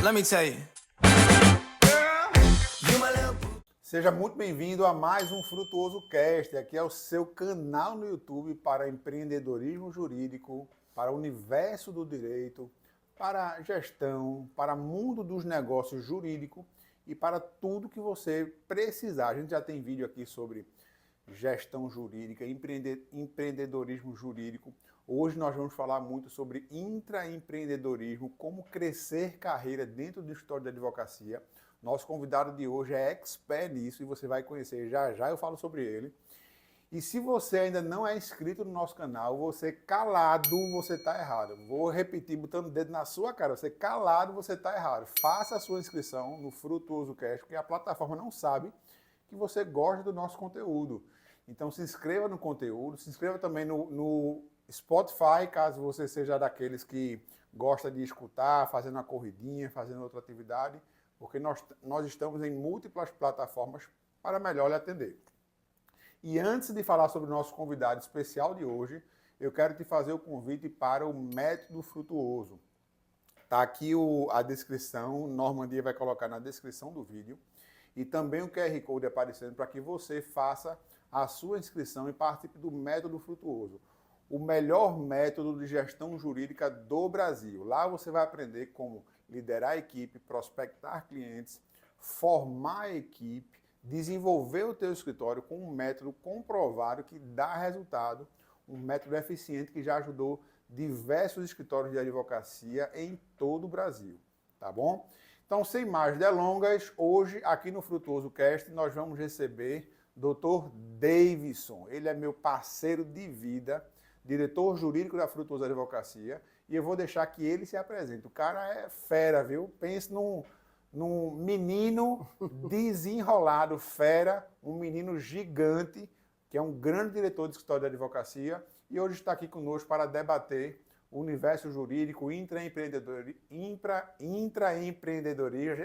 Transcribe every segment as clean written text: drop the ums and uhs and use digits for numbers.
Let me tell you. Seja muito bem-vindo a mais um Frutuoso Cast. Aqui é o seu canal no YouTube para empreendedorismo jurídico, para o universo do direito, para gestão, para o mundo dos negócios jurídicos e para tudo que você precisar. A gente já tem vídeo aqui sobre gestão jurídica, empreendedorismo jurídico. Hoje nós vamos falar muito sobre intraempreendedorismo, como crescer carreira dentro do escritório de advocacia. Nosso convidado de hoje é expert nisso e você vai conhecer já já, eu falo sobre ele. E se você ainda não é inscrito no nosso canal, você calado, você está errado. Vou repetir, botando o dedo na sua cara, você calado, você está errado. Faça a sua inscrição no Frutuoso Cast, porque a plataforma não sabe que você gosta do nosso conteúdo. Então se inscreva no conteúdo, se inscreva também no Spotify, caso você seja daqueles que gosta de escutar, fazendo uma corridinha, fazendo outra atividade, porque nós estamos em múltiplas plataformas para melhor lhe atender. E antes de falar sobre o nosso convidado especial de hoje, eu quero te fazer o convite para o Método Frutuoso. Está aqui a descrição, Normandia vai colocar na descrição do vídeo, e também o QR Code aparecendo para que você faça a sua inscrição e participe do Método Frutuoso, o melhor método de gestão jurídica do Brasil. Lá você vai aprender como liderar a equipe, prospectar clientes, formar a equipe, desenvolver o teu escritório com um método comprovado que dá resultado, um método eficiente que já ajudou diversos escritórios de advocacia em todo o Brasil, tá bom? Então, sem mais delongas, hoje aqui no Frutuoso Cast nós vamos receber Dr. Davidson. Ele é meu parceiro de vida, diretor jurídico da Frutuoso Advocacia, e eu vou deixar que ele se apresente. O cara é fera, viu? Pense num menino desenrolado, fera, um menino gigante, que é um grande diretor de escritório de advocacia, e hoje está aqui conosco para debater o universo jurídico, intraempreendedorismo.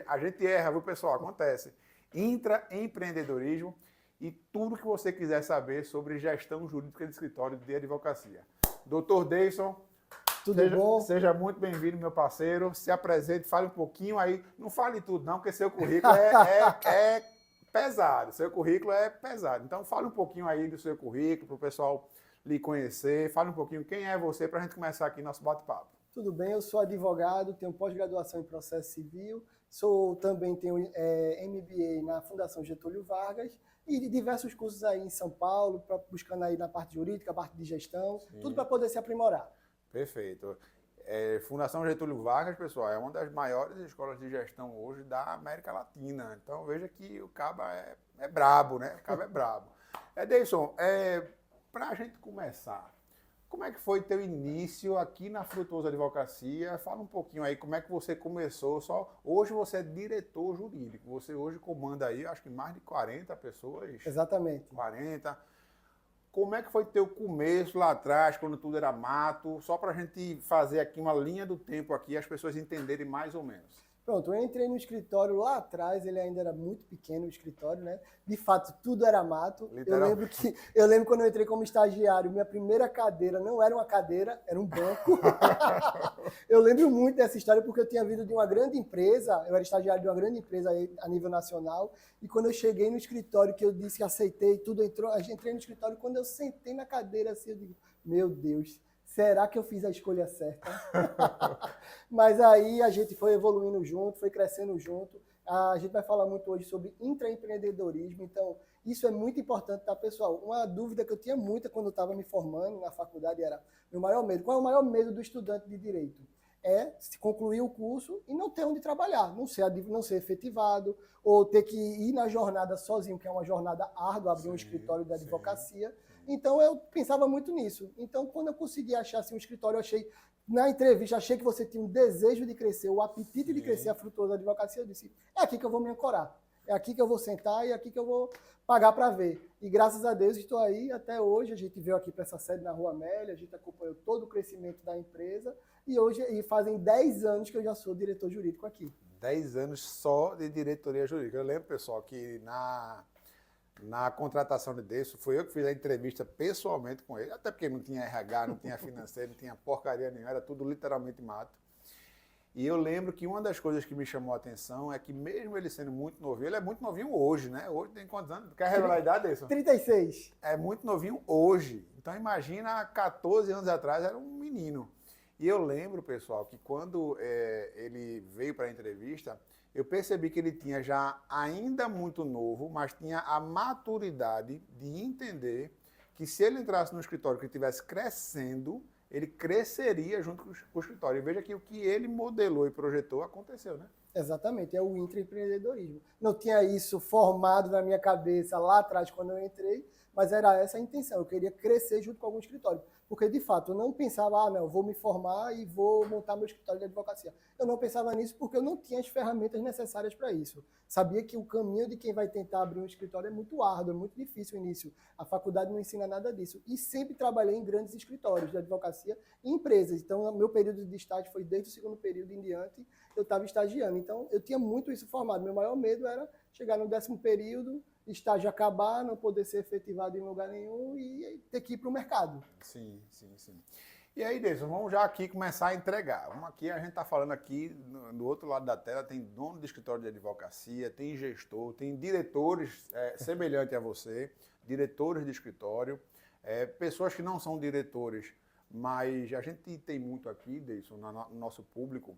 A gente erra, viu, pessoal? Acontece. Intraempreendedorismo e tudo que você quiser saber sobre gestão jurídica de escritório de advocacia. Dr. Davidson, Tudo bom? Seja muito bem-vindo, meu parceiro. Se apresente, fale um pouquinho aí. Não fale tudo, não, porque seu currículo é pesado. Seu currículo é pesado. Então, fale um pouquinho aí do seu currículo, para o pessoal lhe conhecer. Fale um pouquinho quem é você, para a gente começar aqui nosso bate-papo. Tudo bem, eu sou advogado, tenho pós-graduação em processo civil, também tenho MBA na Fundação Getúlio Vargas e diversos cursos aí em São Paulo, buscando aí na parte jurídica, a parte de gestão, Sim. Tudo para poder se aprimorar. Perfeito. Fundação Getúlio Vargas, pessoal, é uma das maiores escolas de gestão hoje da América Latina. Então veja que o cabo é brabo, né? O cabo é brabo. Davidson, para a gente começar, como é que foi teu início aqui na Frutuoso Advocacia? Fala um pouquinho aí como é que você começou. Hoje você é diretor jurídico. Você hoje comanda aí, acho que mais de 40 pessoas. Exatamente. 40. Como é que foi teu começo lá atrás, quando tudo era mato? Só para a gente fazer aqui uma linha do tempo aqui, as pessoas entenderem mais ou menos. Pronto, eu entrei no escritório lá atrás, ele ainda era muito pequeno o escritório, né? De fato, tudo era mato. Eu lembro quando eu entrei como estagiário, minha primeira cadeira não era uma cadeira, era um banco. Eu lembro muito dessa história porque eu tinha vindo de uma grande empresa, eu era estagiário de uma grande empresa a nível nacional, e quando eu cheguei no escritório, que eu disse que aceitei, tudo entrou, a gente entrei no escritório, quando eu sentei na cadeira assim, eu digo, meu Deus, será que eu fiz a escolha certa? Mas aí a gente foi evoluindo junto, foi crescendo junto. A gente vai falar muito hoje sobre intraempreendedorismo, então isso é muito importante, tá, pessoal? Uma dúvida que eu tinha muita quando eu estava me formando na faculdade era, meu maior medo, qual é o maior medo do estudante de direito? É se concluir o curso e não ter onde trabalhar, não ser efetivado, ou ter que ir na jornada sozinho, que é uma jornada árdua, abrir um escritório de advocacia. Então, eu pensava muito nisso. Então, quando eu consegui achar assim, um escritório, eu achei, na entrevista, achei que você tinha um desejo de crescer, o apetite de crescer a Frutuoso Advocacia. Eu disse, é aqui que eu vou me ancorar. É aqui que eu vou sentar e é aqui que eu vou pagar para ver. E graças a Deus estou aí até hoje. A gente veio aqui para essa sede na Rua Amélia, a gente acompanhou todo o crescimento da empresa e fazem 10 anos que eu já sou diretor jurídico aqui. 10 anos só de diretoria jurídica. Eu lembro, pessoal, que na contratação de Deus, foi eu que fiz a entrevista pessoalmente com ele, até porque não tinha RH, não tinha financeiro, não tinha porcaria nenhuma, era tudo literalmente mato. E eu lembro que uma das coisas que me chamou a atenção é que mesmo ele sendo muito novinho, ele é muito novinho hoje, né? Hoje tem quantos anos? Quer revelar a idade, Deison? 36. É muito novinho hoje. Então imagina, há 14 anos atrás era um menino. E eu lembro, pessoal, que quando ele veio para a entrevista, eu percebi que ele tinha já ainda muito novo, mas tinha a maturidade de entender que se ele entrasse no escritório que estivesse crescendo, ele cresceria junto com o escritório. E veja que o que ele modelou e projetou aconteceu, né? Exatamente, é o intraempreendedorismo. Não tinha isso formado na minha cabeça lá atrás quando eu entrei, mas era essa a intenção. Eu queria crescer junto com algum escritório. Porque, de fato, eu não pensava, não, vou me formar e vou montar meu escritório de advocacia. Eu não pensava nisso porque eu não tinha as ferramentas necessárias para isso. Sabia que o caminho de quem vai tentar abrir um escritório é muito árduo, é muito difícil o início. A faculdade não ensina nada disso. E sempre trabalhei em grandes escritórios de advocacia e empresas. Então, meu período de estágio foi desde o segundo período em diante, eu estava estagiando. Então, eu tinha muito isso formado. Meu maior medo era chegar no 10º período, estágio acabar, não poder ser efetivado em lugar nenhum e ter que ir para o mercado. Sim. E aí, Deison, vamos já aqui começar a entregar. A gente está falando aqui, do outro lado da tela, tem dono de escritório de advocacia, tem gestor, tem diretores semelhantes a você, diretores de escritório, pessoas que não são diretores, mas a gente tem muito aqui, Deison, no nosso público,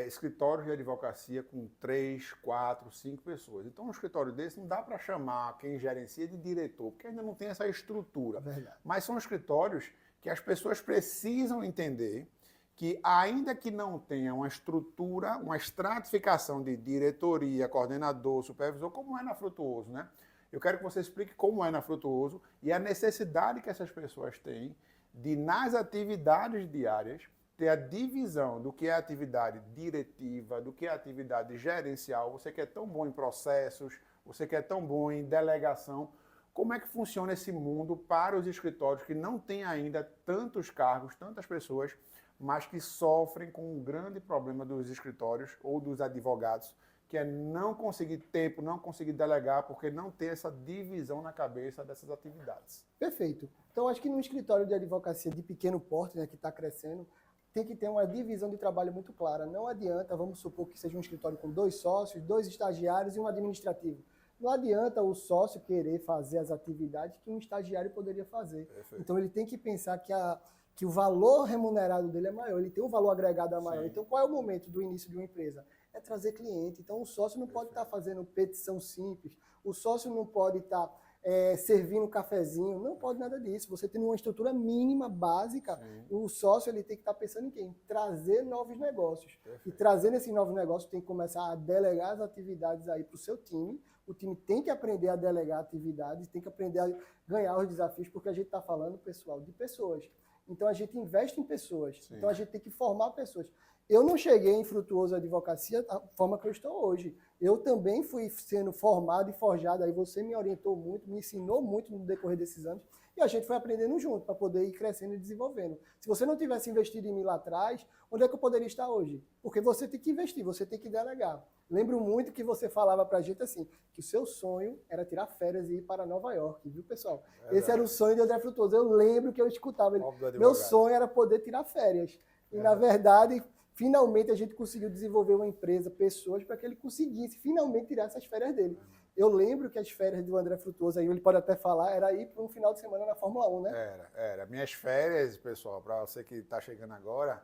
escritórios de advocacia com 3, 4, 5 pessoas. Então, um escritório desse não dá para chamar quem gerencia de diretor, porque ainda não tem essa estrutura. Verdade. Mas são escritórios que as pessoas precisam entender que, ainda que não tenha uma estrutura, uma estratificação de diretoria, coordenador, supervisor, como é na Frutuoso, né? Eu quero que você explique como é na Frutuoso e a necessidade que essas pessoas têm de, nas atividades diárias, ter a divisão do que é atividade diretiva, do que é atividade gerencial. Você que é tão bom em processos, você que é tão bom em delegação. Como é que funciona esse mundo para os escritórios que não têm ainda tantos cargos, tantas pessoas, mas que sofrem com um grande problema dos escritórios ou dos advogados, que é não conseguir tempo, não conseguir delegar, porque não tem essa divisão na cabeça dessas atividades? Perfeito. Então, acho que num escritório de advocacia de pequeno porte, né, que está crescendo, tem que ter uma divisão de trabalho muito clara. Não adianta, vamos supor que seja um escritório com 2 sócios, 2 estagiários e um administrativo. Não adianta o sócio querer fazer as atividades que um estagiário poderia fazer. Perfeito. Então, ele tem que pensar que o valor remunerado dele é maior, ele tem um valor agregado maior. Sim. Então, qual é o momento do início de uma empresa? É trazer cliente. Então, o sócio não pode estar fazendo petição simples, o sócio não pode estar servindo um cafezinho, não pode nada disso. Você tem uma estrutura mínima, básica, sim, o sócio ele tem que estar pensando em quê? Em trazer novos negócios. Perfeito. E trazendo esses novos negócios, tem que começar a delegar as atividades aí para o seu time. O time tem que aprender a delegar atividades, tem que aprender a ganhar os desafios, porque a gente está falando, pessoal, de pessoas. Então, a gente investe em pessoas. Sim. Então, a gente tem que formar pessoas. Eu não cheguei em Frutuoso Advocacia da forma que eu estou hoje. Eu também fui sendo formado e forjado. Aí você me orientou muito, me ensinou muito no decorrer desses anos. E a gente foi aprendendo junto para poder ir crescendo e desenvolvendo. Se você não tivesse investido em mim lá atrás, onde é que eu poderia estar hoje? Porque você tem que investir, você tem que delegar. Lembro muito que você falava para a gente assim, que o seu sonho era tirar férias e ir para Nova York, viu, pessoal? Verdade. Esse era o sonho de André Frutuoso. Eu lembro que eu escutava ele. Meu sonho era poder tirar férias. E, na verdade, finalmente a gente conseguiu desenvolver uma empresa, pessoas, para que ele conseguisse finalmente tirar essas férias dele. Eu lembro que as férias do André Frutuoso, aí ele pode até falar, era ir para um final de semana na Fórmula 1, né? Era. Minhas férias, pessoal, para você que está chegando agora,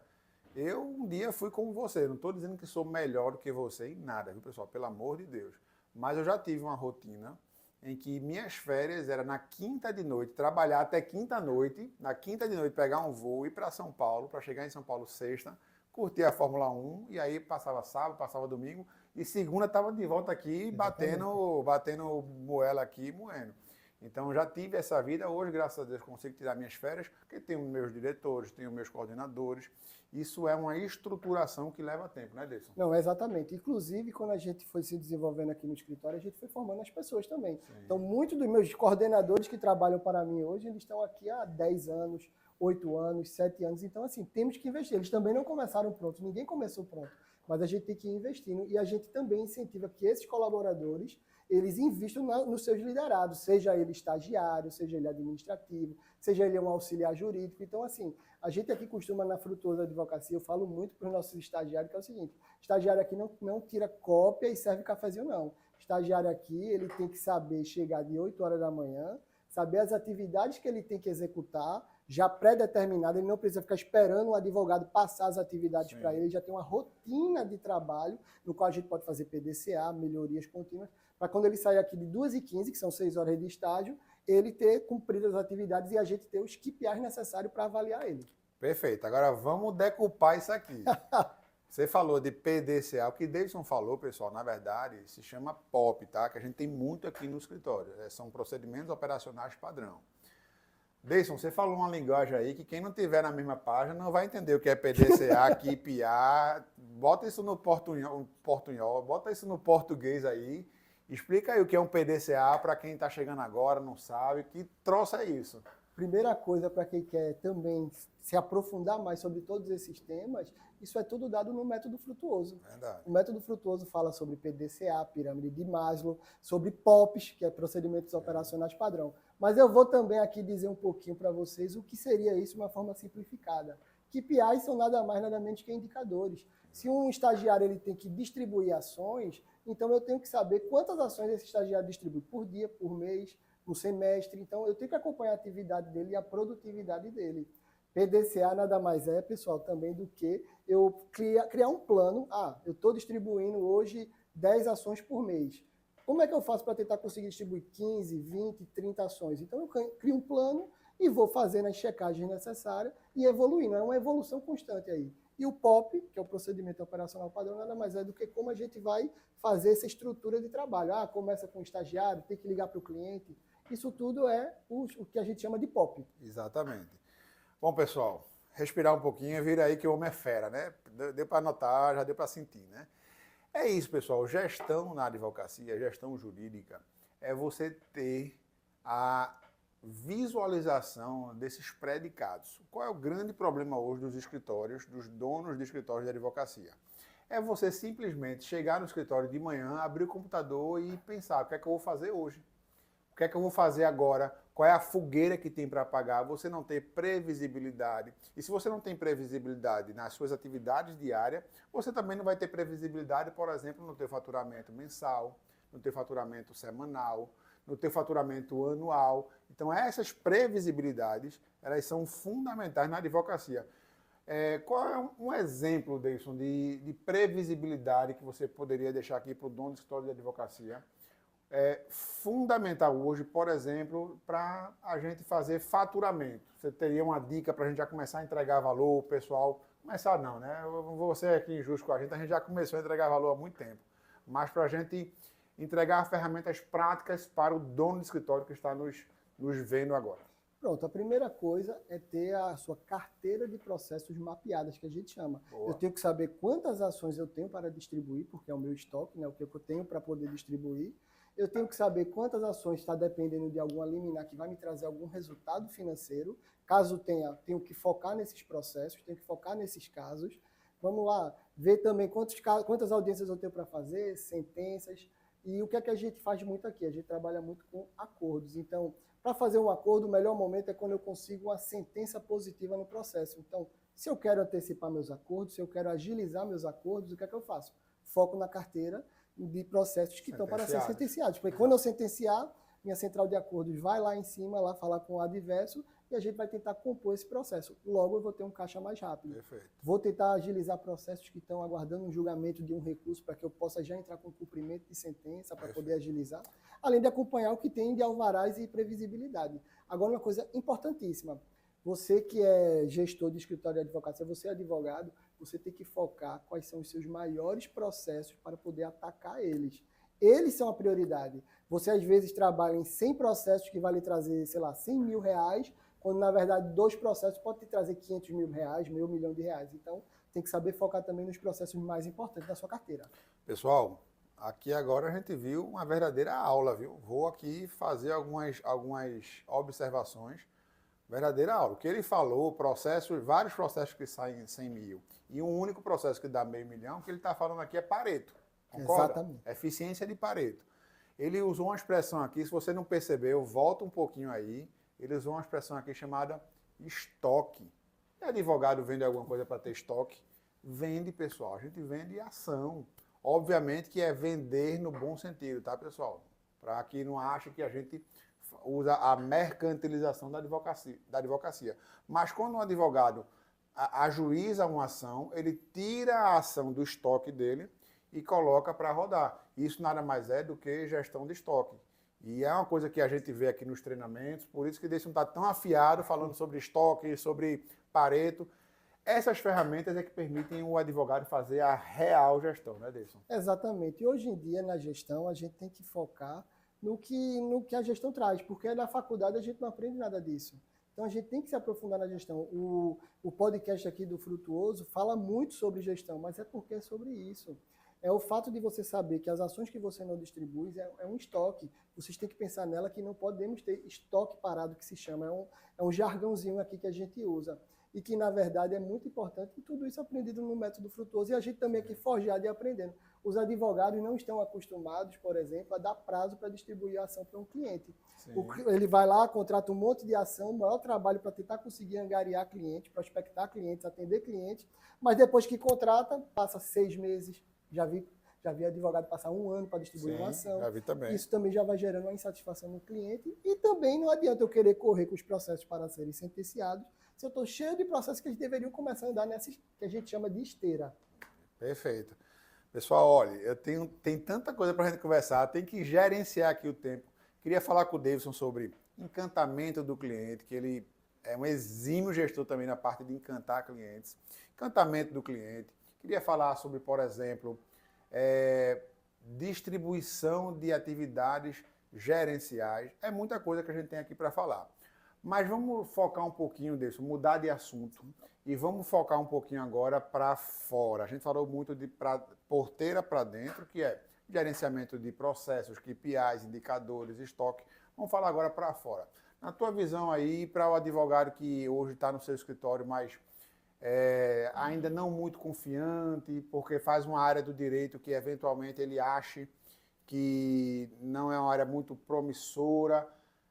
eu um dia fui como você. Não estou dizendo que sou melhor do que você em nada, viu, pessoal? Pelo amor de Deus. Mas eu já tive uma rotina em que minhas férias era na quinta de noite, trabalhar até quinta-noite, na quinta de noite pegar um voo, ir para São Paulo, para chegar em São Paulo sexta, curtir a Fórmula 1, e aí passava sábado, passava domingo, e segunda estava de volta aqui, batendo moela aqui, moendo. Então, já tive essa vida. Hoje, graças a Deus, consigo tirar minhas férias, porque tenho meus diretores, tenho meus coordenadores. Isso é uma estruturação que leva tempo, né, Deison? Não, exatamente. Inclusive, quando a gente foi se desenvolvendo aqui no escritório, a gente foi formando as pessoas também. Sim. Então, muitos dos meus coordenadores que trabalham para mim hoje, eles estão aqui há 10 anos, 8 anos, 7 anos. Então, assim, temos que investir. Eles também não começaram pronto, ninguém começou pronto. Mas a gente tem que ir investindo e a gente também incentiva que esses colaboradores, eles investam nos seus liderados, seja ele estagiário, seja ele administrativo, seja ele um auxiliar jurídico. Então, assim, a gente aqui costuma, na Frutuoso Advocacia, eu falo muito para os nossos estagiários, que é o seguinte, estagiário aqui não tira cópia e serve cafezinho, não. Estagiário aqui, ele tem que saber chegar de 8 horas da manhã, saber as atividades que ele tem que executar, já pré-determinada, ele não precisa ficar esperando um advogado passar as atividades para ele já tem uma rotina de trabalho, no qual a gente pode fazer PDCA, melhorias contínuas, para quando ele sair aqui de 2h15, que são 6 horas de estágio, ele ter cumprido as atividades e a gente ter os KPIs necessários para avaliar ele. Perfeito. Agora vamos decupar isso aqui. Você falou de PDCA, o que Davidson falou, pessoal, na verdade, se chama POP, tá? Que a gente tem muito aqui no escritório. São procedimentos operacionais padrão. Davidson, você falou uma linguagem aí que quem não tiver na mesma página não vai entender o que é PDCA, KPI. Bota isso no portunhol, bota isso no português aí. Explica aí o que é um PDCA para quem está chegando agora, não sabe. Que troço é isso? Primeira coisa, para quem quer também se aprofundar mais sobre todos esses temas, isso é tudo dado no método Frutuoso. Verdade. O método Frutuoso fala sobre PDCA, pirâmide de Maslow, sobre POPs, que é procedimentos operacionais padrão. Mas eu vou também aqui dizer um pouquinho para vocês o que seria isso de uma forma simplificada. KPIs são nada mais, nada menos que indicadores. Se um estagiário ele tem que distribuir ações, então eu tenho que saber quantas ações esse estagiário distribui por dia, por mês, no semestre. Então, eu tenho que acompanhar a atividade dele e a produtividade dele. PDCA nada mais é, pessoal, também do que eu criar um plano. Eu estou distribuindo hoje 10 ações por mês. Como é que eu faço para tentar conseguir distribuir 15, 20, 30 ações? Então, eu crio um plano e vou fazendo as checagens necessárias e evoluindo. É uma evolução constante aí. E o POP, que é o procedimento operacional padrão, nada mais é do que como a gente vai fazer essa estrutura de trabalho. Começa com o estagiário, tem que ligar para o cliente. Isso tudo é o que a gente chama de POP. Exatamente. Bom, pessoal, respirar um pouquinho e vir aí que o homem é fera, né? Deu para anotar, já deu para sentir, né? É isso, pessoal. Gestão na advocacia, gestão jurídica, é você ter a visualização desses predicados. Qual é o grande problema hoje dos escritórios, dos donos de escritórios de advocacia? É você simplesmente chegar no escritório de manhã, abrir o computador e pensar, o que é que eu vou fazer hoje? O que é que eu vou fazer agora? Qual é a fogueira que tem para apagar? Você não tem previsibilidade. E se você não tem previsibilidade nas suas atividades diárias, você também não vai ter previsibilidade, por exemplo, no teu faturamento mensal, no teu faturamento semanal, no teu faturamento anual. Então, essas previsibilidades, elas são fundamentais na advocacia. Qual é um exemplo, Deilson, de previsibilidade que você poderia deixar aqui para o dono do escritório de advocacia? É fundamental hoje, por exemplo, para a gente fazer faturamento. Você teria uma dica para a gente já começar a entregar valor, o pessoal... Começar não, né? Você aqui injusto com a gente já começou a entregar valor há muito tempo. Mas para a gente entregar ferramentas práticas para o dono do escritório que está nos vendo agora. Pronto, a primeira coisa é ter a sua carteira de processos mapeadas, que a gente chama. Boa. Eu tenho que saber quantas ações eu tenho para distribuir, porque é o meu estoque, né? O que eu tenho para poder distribuir. Eu tenho que saber quantas ações está dependendo de alguma liminar que vai me trazer algum resultado financeiro. Caso tenha, tenho que focar nesses processos, tenho que focar nesses casos. Vamos lá, ver também quantas audiências eu tenho para fazer, sentenças. E o que é que a gente faz muito aqui? A gente trabalha muito com acordos. Então, para fazer um acordo, o melhor momento é quando eu consigo uma sentença positiva no processo. Então, se eu quero antecipar meus acordos, se eu quero agilizar meus acordos, o que é que eu faço? Foco na carteira de processos que estão para ser sentenciados. Porque quando eu sentenciar, minha central de acordos vai lá em cima, lá falar com o adverso, e a gente vai tentar compor esse processo. Logo, eu vou ter um caixa mais rápido. Perfeito. Vou tentar agilizar processos que estão aguardando um julgamento de um recurso para que eu possa já entrar com cumprimento de sentença, para poder agilizar. Além de acompanhar o que tem de alvarás e previsibilidade. Agora, uma coisa importantíssima. Você que é gestor de escritório de advocacia, você é advogado, você tem que focar quais são os seus maiores processos para poder atacar eles. Eles são a prioridade. Você, às vezes, trabalha em 100 processos que vai lhe trazer, sei lá, 100 mil reais, quando, na verdade, 2 processos podem te trazer 500 mil reais, R$1 milhão. Então, tem que saber focar também nos processos mais importantes da sua carteira. Pessoal, aqui agora a gente viu uma verdadeira aula, viu? Vou aqui fazer algumas observações. Verdadeira aula. O que ele falou, vários processos que saem 100 mil e um único processo que dá meio milhão, o que ele está falando aqui é Pareto. Concorda? Exatamente. Eficiência de Pareto. Ele usou uma expressão aqui, se você não percebeu, volta um pouquinho aí, ele usou uma expressão aqui chamada estoque. E advogado vende alguma coisa para ter estoque? Vende, pessoal. A gente vende ação. Obviamente que é vender no bom sentido, tá, pessoal? Para que não ache que a gente usa a mercantilização da advocacia. Mas quando um advogado ajuiza uma ação, ele tira a ação do estoque dele e coloca para rodar. Isso nada mais é do que gestão de estoque. E é uma coisa que a gente vê aqui nos treinamentos, por isso que Deilson está tão afiado falando sobre estoque, sobre Pareto. Essas ferramentas é que permitem o advogado fazer a real gestão, né, Deilson? Exatamente. E hoje em dia, na gestão, a gente tem que focar no que a gestão traz, porque na faculdade a gente não aprende nada disso. Então a gente tem que se aprofundar na gestão. O podcast aqui do Frutuoso fala muito sobre gestão, mas é porque é sobre isso. É o fato de você saber que as ações que você não distribui é um estoque. Vocês têm que pensar nela que não podemos ter estoque parado, que se chama. É um jargãozinho aqui que a gente usa. E que, na verdade, é muito importante e tudo isso aprendido no método Frutuoso. E a gente também aqui forjado e aprendendo. Os advogados não estão acostumados, por exemplo, a dar prazo para distribuir a ação para um cliente. Ele vai lá, contrata um monte de ação, o maior trabalho para tentar conseguir angariar clientes, prospectar clientes, atender clientes, mas depois que contrata, passa 6 meses. Já vi advogado passar 1 ano para distribuir uma ação. Já vi também. Isso também já vai gerando uma insatisfação no cliente. E também não adianta eu querer correr com os processos para serem sentenciados se eu estou cheio de processos que eles deveriam começar a andar nessa que a gente chama de esteira. Perfeito. Pessoal, olha, tem tanta coisa para a gente conversar, tem que gerenciar aqui o tempo. Queria falar com o Deilson sobre encantamento do cliente, que ele é um exímio gestor também na parte de encantar clientes. Encantamento do cliente. Queria falar sobre, por exemplo, distribuição de atividades gerenciais. É muita coisa que a gente tem aqui para falar. Mas vamos focar um pouquinho disso, mudar de assunto. E vamos focar um pouquinho agora para fora. A gente falou muito de porteira para dentro, que é gerenciamento de processos, KPIs, indicadores, estoque. Vamos falar agora para fora. Na tua visão aí, para o advogado que hoje está no seu escritório, mas ainda não muito confiante, porque faz uma área do direito que eventualmente ele ache que não é uma área muito promissora.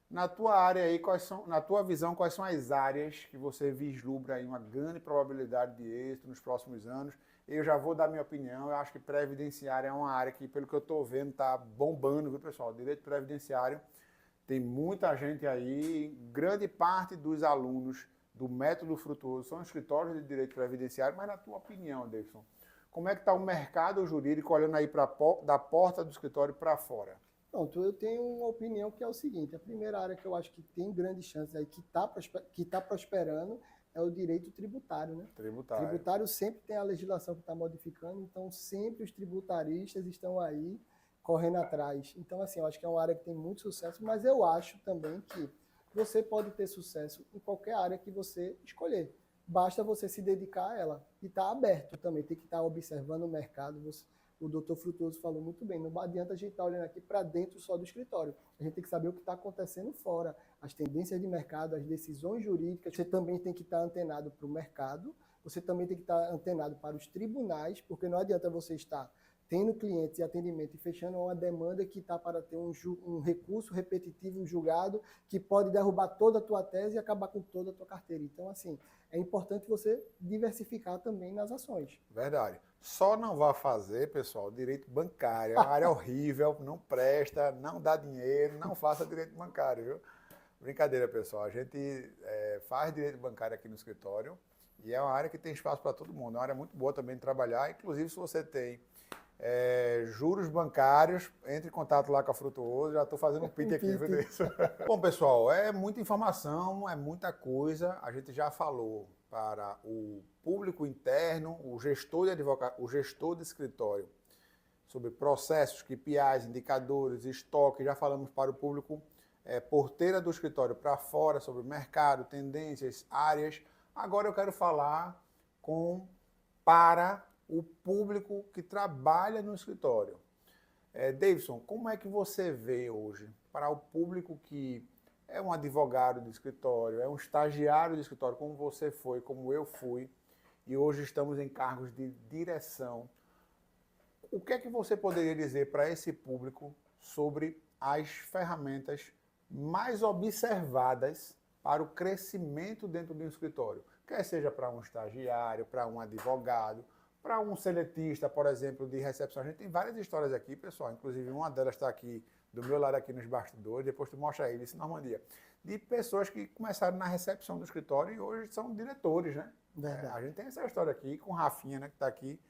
Na tua área aí, na tua visão, quais são as áreas que você vislumbra aí uma grande probabilidade de êxito nos próximos anos? Eu já vou dar minha opinião, eu acho que previdenciária é uma área que, pelo que eu estou vendo, está bombando, viu, pessoal? Direito previdenciário, tem muita gente aí, grande parte dos alunos do Método Frutuoso são escritórios de direito previdenciário, mas na tua opinião, Deilson, como é que está o mercado jurídico olhando aí da porta do escritório para fora? Pronto, eu tenho uma opinião que é o seguinte, a primeira área que eu acho que tem grandes chances aí, que tá prosperando, é o direito tributário, né? Tributário sempre tem a legislação que está modificando, então sempre os tributaristas estão aí correndo atrás. Então, assim, eu acho que é uma área que tem muito sucesso, mas eu acho também que você pode ter sucesso em qualquer área que você escolher. Basta você se dedicar a ela e estar aberto também, tem que estar observando o mercado. O doutor Frutuoso falou muito bem, não adianta a gente estar olhando aqui para dentro só do escritório. A gente tem que saber o que está acontecendo fora, as tendências de mercado, as decisões jurídicas. Você também tem que estar antenado para o mercado, você também tem que estar antenado para os tribunais, porque não adianta você estar tendo clientes e atendimento e fechando uma demanda que está para ter um recurso repetitivo, um julgado, que pode derrubar toda a tua tese e acabar com toda a tua carteira. Então, assim, é importante você diversificar também nas ações. Verdade. Só não vá fazer, pessoal, direito bancário. É uma área horrível, não presta, não dá dinheiro, não faça direito bancário, viu? Brincadeira, pessoal. A gente faz direito bancário aqui no escritório e é uma área que tem espaço para todo mundo. É uma área muito boa também de trabalhar. Inclusive, se você tem juros bancários, entre em contato lá com a Frutuoso, já estou fazendo um pitch aqui, viu, Deilson? Bom, pessoal, é muita informação, é muita coisa, a gente já falou para o público interno, o gestor de escritório, sobre processos, KPIs, indicadores, estoque, já falamos para o público porteira do escritório para fora, sobre mercado, tendências, áreas. Agora eu quero falar para o público que trabalha no escritório. Deilson, como é que você vê hoje para o público que é um advogado de escritório, é um estagiário de escritório, como você foi, como eu fui, e hoje estamos em cargos de direção. O que é que você poderia dizer para esse público sobre as ferramentas mais observadas para o crescimento dentro de um escritório? Quer seja para um estagiário, para um advogado, para um seletista, por exemplo, de recepção. A gente tem várias histórias aqui, pessoal, inclusive uma delas está aqui do meu lado aqui nos bastidores, depois tu mostra aí, disse Normandia, de pessoas que começaram na recepção do escritório e hoje são diretores, né? A gente tem essa história aqui com Rafinha, né, que está aqui.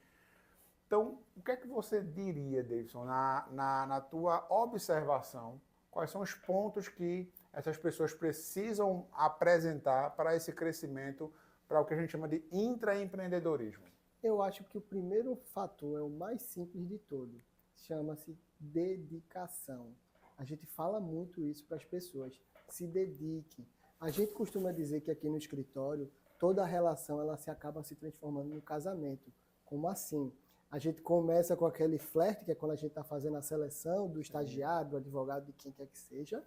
Então, o que é que você diria, Davidson, na tua observação, quais são os pontos que essas pessoas precisam apresentar para esse crescimento, para o que a gente chama de intraempreendedorismo? Eu acho que o primeiro fator é o mais simples de todo. Chama-se dedicação. A gente fala muito isso para as pessoas. Se dedique. A gente costuma dizer que aqui no escritório, toda a relação ela se acaba se transformando no casamento. Como assim? A gente começa com aquele flerte, que é quando a gente está fazendo a seleção do estagiário, do advogado, de quem quer que seja.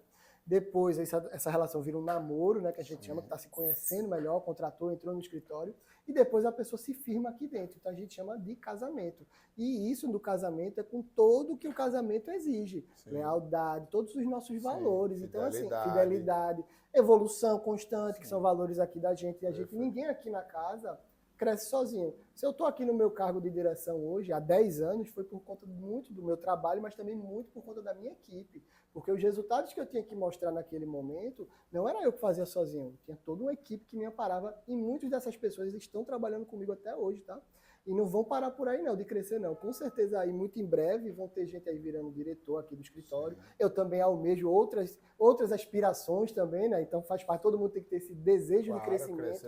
Depois, essa relação vira um namoro, né, que a gente chama, que está se conhecendo melhor, contratou, entrou no escritório, e depois a pessoa se firma aqui dentro. Então, a gente chama de casamento. E isso do casamento é com todo o que o casamento exige. Sim. Lealdade, todos os nossos valores. Então, assim, fidelidade, evolução constante, que são valores aqui da gente. E ninguém aqui na casa cresce sozinho. Se eu estou aqui no meu cargo de direção hoje, há 10 anos, foi por conta muito do meu trabalho, mas também muito por conta da minha equipe. Porque os resultados que eu tinha que mostrar naquele momento, não era eu que fazia sozinho. Tinha toda uma equipe que me amparava e muitas dessas pessoas estão trabalhando comigo até hoje, tá? E não vão parar por aí não, de crescer não. Com certeza aí, muito em breve, vão ter gente aí virando diretor aqui do escritório. Sim. Eu também almejo outras aspirações também, né? Então faz parte, todo mundo tem que ter esse desejo de crescimento.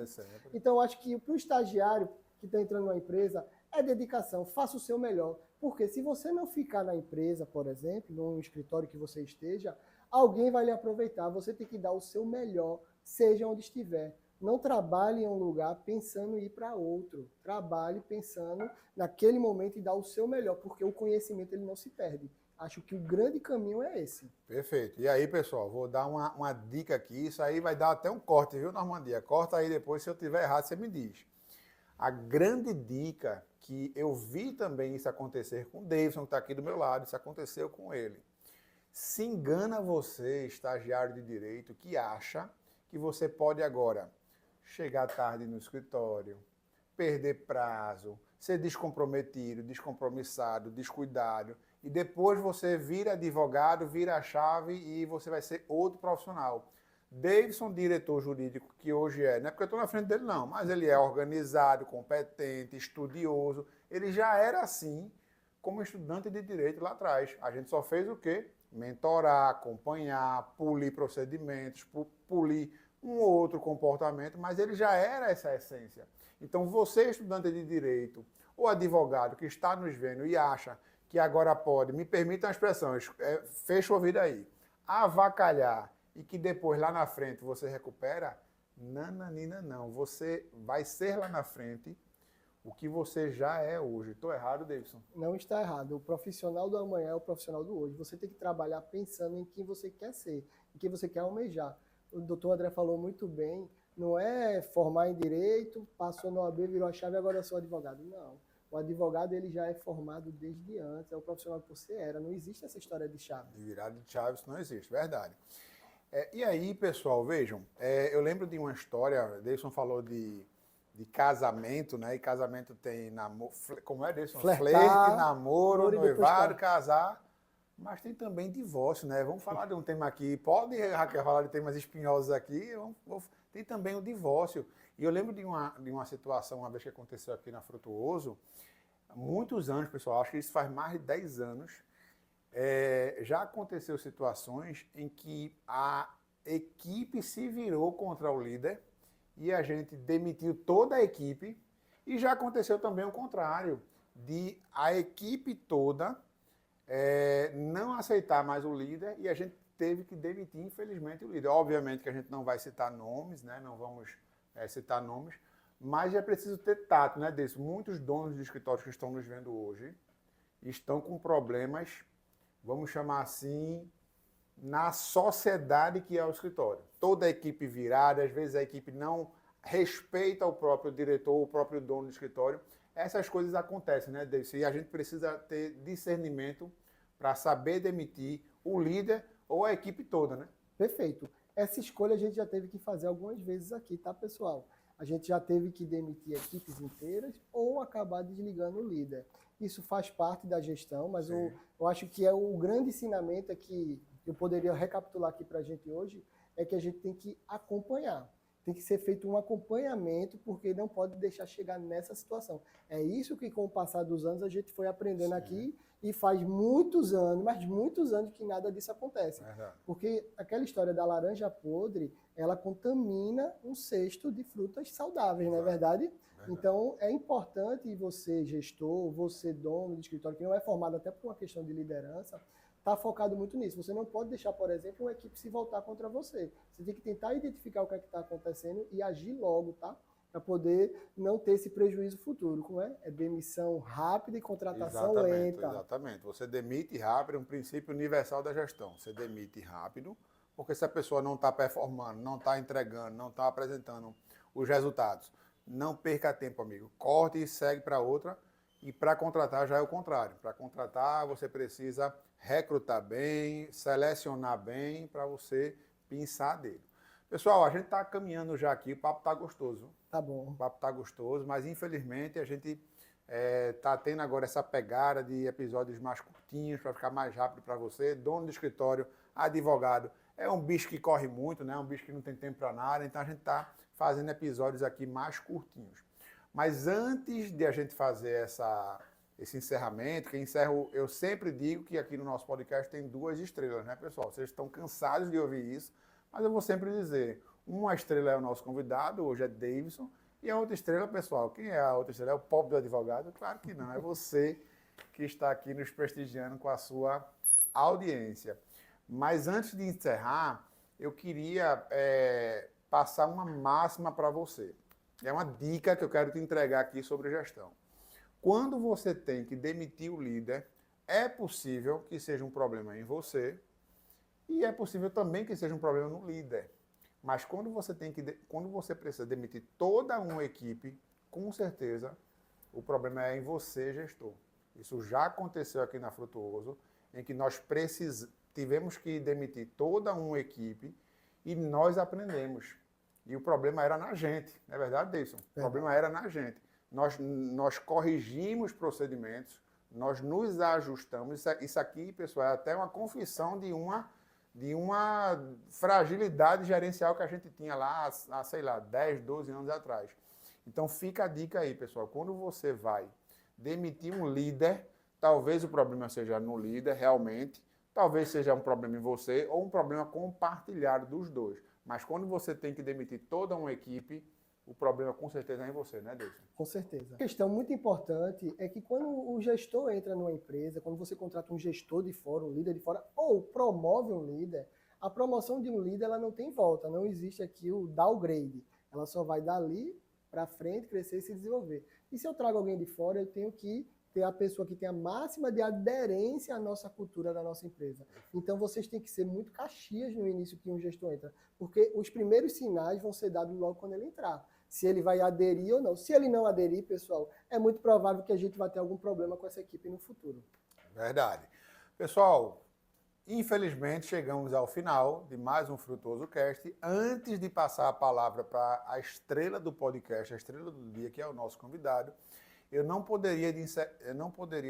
Então eu acho que para o estagiário que está entrando numa empresa, é dedicação, faça o seu melhor. Porque se você não ficar na empresa, por exemplo, num escritório que você esteja, alguém vai lhe aproveitar. Você tem que dar o seu melhor, seja onde estiver. Não trabalhe em um lugar pensando em ir para outro. Trabalhe pensando naquele momento e dar o seu melhor, porque o conhecimento ele não se perde. Acho que o grande caminho é esse. Perfeito. E aí, pessoal, vou dar uma dica aqui. Isso aí vai dar até um corte, viu, Normandia? Corta aí depois, se eu tiver errado, você me diz. A grande dica que eu vi também isso acontecer com o Davidson, que está aqui do meu lado, isso aconteceu com ele. Se engana você, estagiário de direito, que acha que você pode agora chegar tarde no escritório, perder prazo, ser descomprometido, descompromissado, descuidado, e depois você vira advogado, vira a chave e você vai ser outro profissional. Davidson, diretor jurídico, que hoje não é porque eu estou na frente dele não, mas ele é organizado, competente, estudioso. Ele já era assim como estudante de direito lá atrás. A gente só fez o quê? Mentorar, acompanhar, polir procedimentos, polir um outro comportamento, mas ele já era essa essência. Então você, estudante de direito ou advogado que está nos vendo e acha que agora pode, me permita a expressão, fecha o ouvido aí, avacalhar, e que depois, lá na frente, você recupera, nananina não. Você vai ser lá na frente o que você já é hoje. Estou errado, Davidson? Não está errado. O profissional do amanhã é o profissional do hoje. Você tem que trabalhar pensando em quem você quer ser, em quem você quer almejar. O doutor André falou muito bem, não é formar em direito, passou no OAB, virou a chave e agora eu sou advogado. Não. O advogado ele já é formado desde antes, é o profissional que você era. Não existe essa história de chave. De virada de chave, isso não existe, verdade. E aí, pessoal, vejam, eu lembro de uma história, Davidson falou de casamento, né? E casamento tem namoro, como é, Davidson? Flerte, namoro, noivado, casar, mas tem também divórcio, né? Vamos falar de um tema aqui, pode, Raquel, falar de temas espinhosos aqui, tem também o divórcio. E eu lembro de uma situação, uma vez que aconteceu aqui na Frutuoso, há muitos anos, pessoal, acho que isso faz mais de 10 anos, já aconteceu situações em que a equipe se virou contra o líder e a gente demitiu toda a equipe, e já aconteceu também o contrário, de a equipe toda não aceitar mais o líder e a gente teve que demitir, infelizmente, o líder. Obviamente que a gente não vai citar nomes, né? Não vamos citar nomes, mas é preciso ter tato, né, disso. Muitos donos de escritórios que estão nos vendo hoje estão com problemas, vamos chamar assim, na sociedade que é o escritório. Toda a equipe virada, às vezes a equipe não respeita o próprio diretor, o próprio dono do escritório. Essas coisas acontecem, né, Deison? E a gente precisa ter discernimento para saber demitir o líder ou a equipe toda, né? Perfeito. Essa escolha a gente já teve que fazer algumas vezes aqui, tá, pessoal? A gente já teve que demitir equipes inteiras ou acabar desligando o líder. Isso faz parte da gestão, mas eu acho que o grande ensinamento é que eu poderia recapitular aqui para a gente hoje, é que a gente tem que acompanhar. Tem que ser feito um acompanhamento, porque não pode deixar chegar nessa situação. É isso que, com o passar dos anos, a gente foi aprendendo aqui, e faz muitos anos, mas muitos anos que nada disso acontece. Porque aquela história da laranja podre, ela contamina um cesto de frutas saudáveis, não é verdade? Então, é importante você, gestor, você, dono de escritório, que não é formado até por uma questão de liderança, está focado muito nisso. Você não pode deixar, por exemplo, uma equipe se voltar contra você. Você tem que tentar identificar o que é que está acontecendo e agir logo, tá? Para poder não ter esse prejuízo futuro. Como é? É demissão rápida e contratação lenta. Exatamente. Você demite rápido, é um princípio universal da gestão. Você demite rápido, porque se a pessoa não está performando, não está entregando, não está apresentando os resultados, não perca tempo, amigo. Corte e segue para outra. E para contratar já é o contrário. Para contratar, você precisa recrutar bem, selecionar bem para você pensar dele. Pessoal, a gente está caminhando já aqui, o papo está gostoso. Tá bom. O papo está gostoso, mas infelizmente a gente está tendo agora essa pegada de episódios mais curtinhos para ficar mais rápido para você. Dono de escritório, advogado, é um bicho que corre muito, né? Um bicho que não tem tempo para nada, então a gente está fazendo episódios aqui mais curtinhos. Mas antes de a gente fazer esse encerramento, eu sempre digo que aqui no nosso podcast tem 2 estrelas, né, pessoal? Vocês estão cansados de ouvir isso, mas eu vou sempre dizer, uma estrela é o nosso convidado, hoje é Davidson, e a outra estrela, pessoal, quem é a outra estrela? É o pobre do advogado? Claro que não, é você que está aqui nos prestigiando com a sua audiência. Mas antes de encerrar, eu queria passar uma máxima para você. É uma dica que eu quero te entregar aqui sobre gestão. Quando você tem que demitir o líder, é possível que seja um problema em você e é possível também que seja um problema no líder. Mas quando você precisa demitir toda uma equipe, com certeza o problema é em você, gestor. Isso já aconteceu aqui na Frutuoso, em que nós tivemos que demitir toda uma equipe e nós aprendemos. E o problema era na gente, não é verdade, Deison? O problema era na gente. Nós corrigimos procedimentos, nós nos ajustamos. Isso aqui, pessoal, é até uma confissão de uma fragilidade gerencial que a gente tinha lá há, sei lá, 10, 12 anos atrás. Então fica a dica aí, pessoal. Quando você vai demitir um líder, talvez o problema seja no líder, realmente. Talvez seja um problema em você ou um problema compartilhado dos dois. Mas quando você tem que demitir toda uma equipe, o problema com certeza é em você, né, Deison? Com certeza. A questão muito importante é que quando o gestor entra numa empresa, quando você contrata um gestor de fora, um líder de fora, ou promove um líder, a promoção de um líder ela não tem volta, não existe aqui o downgrade. Ela só vai dali para frente, crescer e se desenvolver. E se eu trago alguém de fora, eu tenho que ter a pessoa que tem a máxima de aderência à nossa cultura da nossa empresa. Então, vocês têm que ser muito caxias no início que um gestor entra, porque os primeiros sinais vão ser dados logo quando ele entrar. Se ele vai aderir ou não. Se ele não aderir, pessoal, é muito provável que a gente vai ter algum problema com essa equipe no futuro. Verdade. Pessoal, infelizmente chegamos ao final de mais um Frutuoso Cast. Antes de passar a palavra para a estrela do podcast, a estrela do dia, que é o nosso convidado, eu não poderia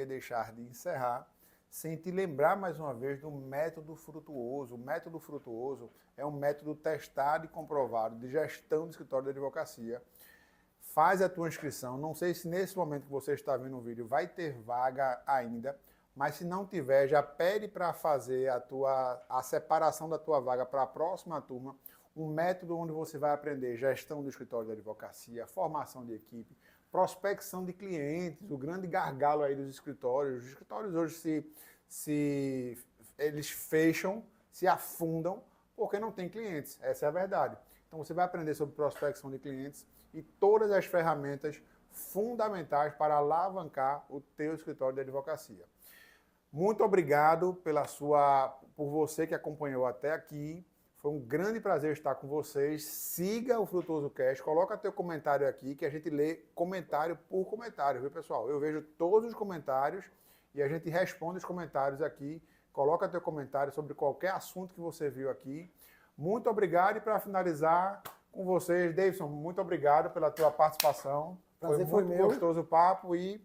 deixar de encerrar sem te lembrar mais uma vez do método Frutuoso. O método Frutuoso é um método testado e comprovado de gestão de escritório de advocacia. Faz a tua inscrição. Não sei se nesse momento que você está vendo o vídeo vai ter vaga ainda, mas se não tiver, já pede para fazer a separação da tua vaga para a próxima turma. Um método onde você vai aprender gestão do escritório de advocacia, formação de equipe, prospecção de clientes, o grande gargalo aí dos escritórios. Os escritórios hoje eles fecham, se afundam, porque não tem clientes. Essa é a verdade. Então você vai aprender sobre prospecção de clientes e todas as ferramentas fundamentais para alavancar o teu escritório de advocacia. Muito obrigado por você que acompanhou até aqui. Foi um grande prazer estar com vocês. Siga o Frutuoso Cast, coloca teu comentário aqui, que a gente lê comentário por comentário, viu, pessoal? Eu vejo todos os comentários e a gente responde os comentários aqui. Coloca teu comentário sobre qualquer assunto que você viu aqui. Muito obrigado e para finalizar com vocês, Davidson, muito obrigado pela tua participação. Prazer foi muito gostoso o papo e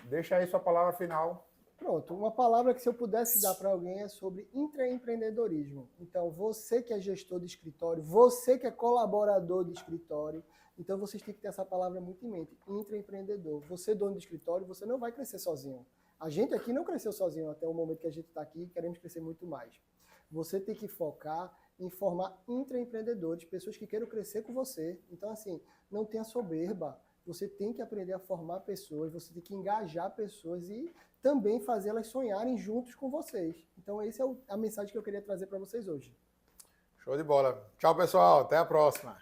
deixa aí sua palavra final. Pronto, uma palavra que se eu pudesse dar para alguém é sobre intraempreendedorismo. Então, você que é gestor de escritório, você que é colaborador de escritório, então vocês têm que ter essa palavra muito em mente, intraempreendedor. Você, dono de escritório, você não vai crescer sozinho. A gente aqui não cresceu sozinho até o momento que a gente está aqui, queremos crescer muito mais. Você tem que focar em formar intraempreendedores, pessoas que queiram crescer com você. Então, assim, não tenha soberba. Você tem que aprender a formar pessoas, você tem que engajar pessoas e também fazer elas sonharem juntos com vocês. Então, essa é a mensagem que eu queria trazer para vocês hoje. Show de bola. Tchau, pessoal. Até a próxima.